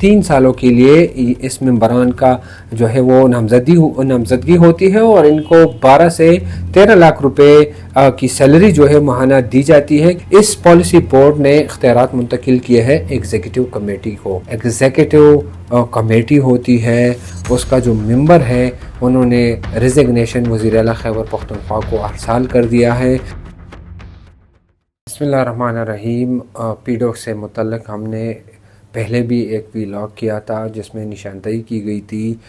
3 सालों के लिए इस मेंबरान का जो है वो नामजदगी होती है और इनको 12 से 13 लाख रुपए की सैलरी जो है माहाना दी जाती है। इस पॉलिसी बोर्ड ने इख्तियारात मुंतकिल किए हैं एग्जीक्यूटिव कमेटी को। एग्जीक्यूटिव कमेटी होती है, उसका जो मेंबर है उन्होंने रिजिग्नेशन वज़ीर आला खैबर पख्तूनख्वा को अरसाल कर दिया है। बिस्मिल्लाहिर्रहमानिर्रहीम। पीडोक से मुतल्लिक़ हमने पहले भी एक व्लॉग किया था जिसमें निशानदही की गई थी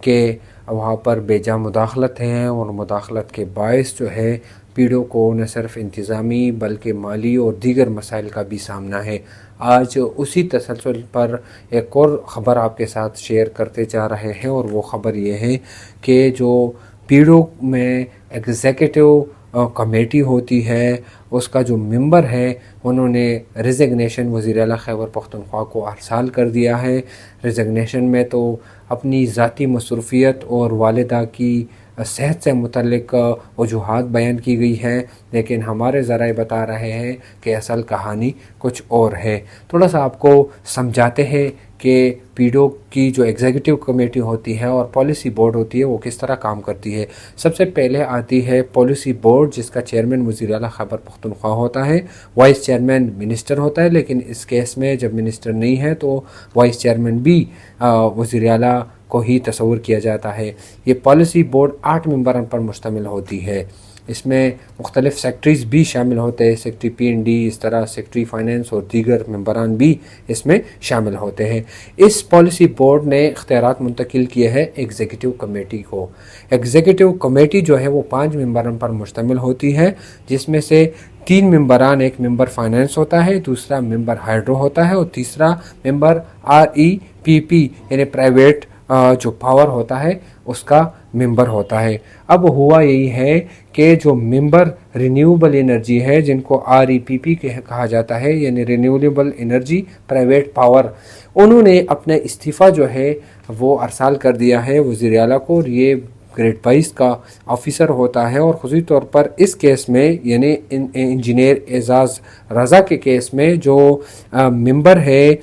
कि वहाँ पर बेजा मुदाखलत हैं और मुदाखलत के बायस जो है पीड़ों को न सिर्फ इंतज़ामी बल्कि माली और दीगर मसाइल का भी सामना है। आज उसी तसलसल पर एक और ख़बर आपके साथ शेयर करते जा रहे हैं और वो ख़बर ये है कि जो पीड़ों में एग्जीक्यूटिव कमेटी होती है, उसका जो मेंबर है उन्होंने रिजिग्नेशन वज़ीर आला खैबर पख्तूनख्वा को अरसाल कर दिया है। रिजिग्नेशन में तो अपनी ज़ाती मसरूफ़ियत और वालिदा की सेहत से मुतल्लिक़ वजूहात बयान की गई है, लेकिन हमारे ज़राए बता रहे हैं कि असल कहानी कुछ और है। थोड़ा सा आपको समझाते हैं कि पीडो की जो एग्जीक्यूटिव कमेटी होती है और पॉलिसी बोर्ड होती है वो किस तरह काम करती है। सबसे पहले आती है पॉलिसी बोर्ड, जिसका चेयरमैन वज़ीर आला खैबर पख्तूनख्वा होता है, वाइस चेयरमैन मिनिस्टर होता है, लेकिन इस केस में जब मिनिस्टर नहीं है तो वाइस चेयरमैन भी वज़ीर आला को ही तस्वुर किया जाता है। ये पॉलिसी बोर्ड 8 मेंबरान पर मुश्तमिल होती है। इसमें मुख्तलिफ सेक्रेटरीज़ भी शामिल होते हैं, सेक्रेटरी PND, इस तरह सेक्रेटरी फाइनेंस और दीगर मेंबरान भी इसमें शामिल होते हैं। इस पॉलिसी बोर्ड ने इख्तियारात मुंतकिल किए हैं एग्जीक्यूटिव कमेटी को। एग्जीक्यूटिव कमेटी जो है वो 5 मेंबरान पर मुश्तमिल होती है, जिसमें से 3 मेंबरान, एक मेंबर फाइनेंस होता है, दूसरा मेंबर हाइड्रो होता है और तीसरा मेंबर REPP यानी प्राइवेट जो पावर होता है उसका मेंबर होता है। अब हुआ यही है कि जो मेंबर रिन्यूएबल एनर्जी है, जिनको REPP कहा जाता है यानी रिन्यूएबल एनर्जी प्राइवेट पावर, उन्होंने अपना इस्तीफ़ा जो है वो अरसाल कर दिया है वज़ीर आला को। और ये ग्रेड 22 का ऑफिसर होता है और ख़ुसूसी तौर पर इस केस में यानी इंजीनियर एजाज़ रज़ा के केस में जो मेंबर है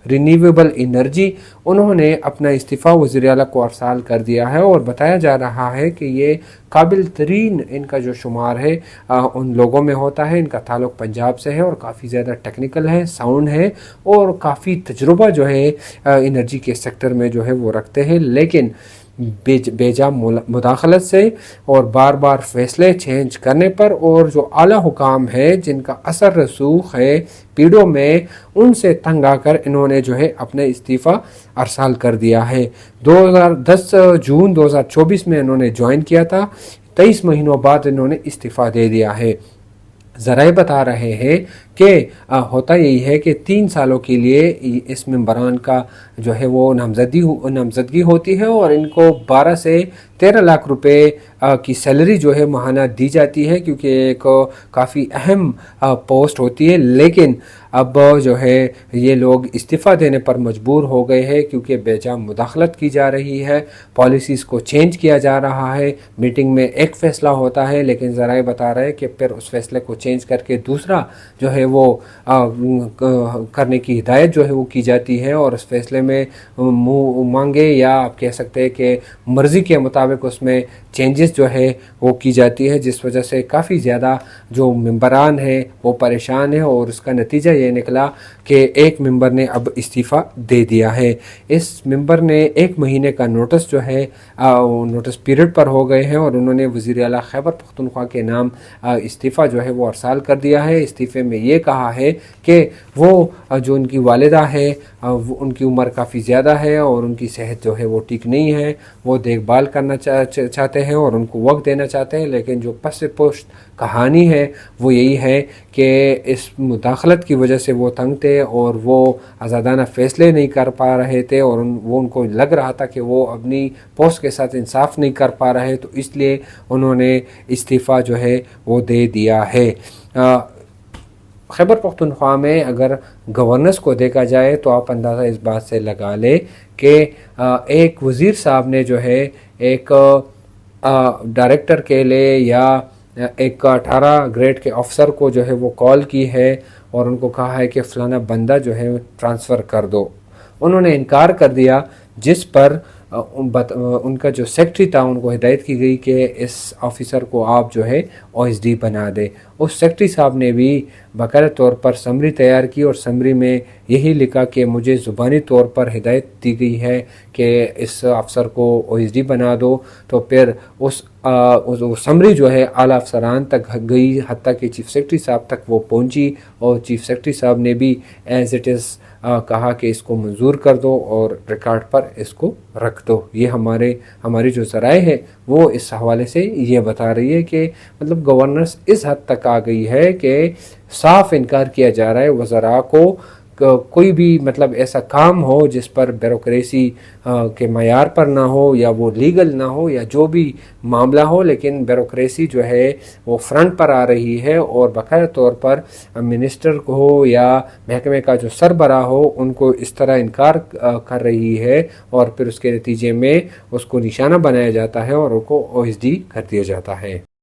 रिन्यूएबल एनर्जी, उन्होंने अपना इस्तीफ़ा वज़ीर आला को अरसाल कर दिया है। और बताया जा रहा है कि ये काबिल तरीन इनका जो शुमार है उन लोगों में होता है। इनका ताल्लुक़ पंजाब से है और काफ़ी ज़्यादा टेक्निकल है, साउंड है और काफ़ी तजुर्बा जो है एनर्जी के सेक्टर में जो है वो रखते हैं। लेकिन बेजा मुदाखलत से और बार बार फ़ैसले चेंज करने पर और जो आला हुकाम है जिनका असर रसूख है पीड़ों में, उनसे तंग आकर इन्होंने जो है अपने इस्तीफ़ा अरसाल कर दिया है। 10 जून 2024 में इन्होंने ज्वाइन किया था, 23 महीनों बाद इन्होंने इस्तीफ़ा दे दिया है। ज़राए बता रहे हैं कि होता यही है कि 3 सालों के लिए इस मेंबरान का जो है वो नामजदगी होती है और इनको 12 से 13 लाख रुपए की सैलरी जो है माहाना दी जाती है, क्योंकि एक काफ़ी अहम पोस्ट होती है। लेकिन अब जो है ये लोग इस्तीफ़ा देने पर मजबूर हो गए हैं, क्योंकि बेजा मुदाखलत की जा रही है, पॉलिसीज़ को चेंज किया जा रहा है। मीटिंग में एक फ़ैसला होता है, लेकिन ज़राए बता रहे हैं कि फिर उस फैसले को चेंज करके दूसरा जो है वो करने की हिदायत जो है वो की जाती है और उस फैसले में मुँह मांगे या आप कह सकते हैं कि मर्ज़ी के मुताबिक उसमें चेंजेस जो है वो की जाती है, जिस वजह से काफ़ी ज़्यादा जो मेंबरान है वो परेशान है। और उसका नतीजा ये निकला कि एक मेंबर ने अब इस्तीफ़ा दे दिया है। इस मेंबर ने 1 महीने का नोटिस जो है नोटिस पीरियड पर हो गए हैं और उन्होंने वज़ीर आला खैबर पख्तूनख्वा के नाम इस्तीफ़ा जो है वो अरसाल कर दिया है। इस्तीफ़े में ये कहा है कि वो जो उनकी वालिदा है उनकी उम्र काफ़ी ज़्यादा है और उनकी सेहत जो है वो ठीक नहीं है, वो देखभाल करना चाहते हैं और उनको वक्त देना चाहते हैं। लेकिन जो पस पोस्ट कहानी है वो यही है कि इस मुदाखलत की वजह से वो तंग थे और वो आज़ादाना फ़ैसले नहीं कर पा रहे थे और वो उनको लग रहा था कि वो अपनी पोस्ट के साथ इंसाफ नहीं कर पा रहे, तो इसलिए उन्होंने इस्तीफ़ा जो है वो दे दिया है। खैबर पख्तूनख्वा में अगर गवर्नेंस को देखा जाए तो आप अंदाज़ा इस बात से लगा लें कि एक वज़ीर साहब ने जो है एक डायरेक्टर के लिए या एक 18 ग्रेड के अफसर को जो है वो कॉल की है और उनको कहा है कि फ़लाना बंदा जो है ट्रांसफ़र कर दो। उन्होंने इनकार कर दिया, जिस पर उनका जो सेक्रेटरी था उनको हिदायत की गई कि इस ऑफ़िसर को आप जो है ओएसडी बना दें। उस सेक्रेटरी साहब ने भी बाकायदा तौर पर समरी तैयार की और समरी में यही लिखा कि मुझे ज़ुबानी तौर पर हिदायत दी गई है कि इस अफसर को ओएसडी बना दो। तो फिर उस समरी जो है आला अफसरान तक गई, हत्ता कि चीफ सेक्रेटरी साहब तक वो पहुंची और चीफ सेक्रेटरी साहब ने भी एज इट इज़ कहा कि इसको मंजूर कर दो और रिकॉर्ड पर इसको रख दो। ये हमारी जो ज़राए है वो इस हवाले से ये बता रही है कि मतलब गवर्नेंस इस हद तक आ गई है कि साफ इनकार किया जा रहा है वज़रा को कोई भी मतलब ऐसा काम हो जिस पर ब्यूरोक्रेसी के मयार पर ना हो या वो लीगल ना हो या जो भी मामला हो, लेकिन ब्यूरोक्रेसी जो है वो फ्रंट पर आ रही है और बाकायदा तौर पर मिनिस्टर को हो या महकमे का जो सरबरा हो उनको इस तरह इनकार कर रही है और फिर उसके नतीजे में उसको निशाना बनाया जाता है और उनको ओएसडी कर दिया जाता है।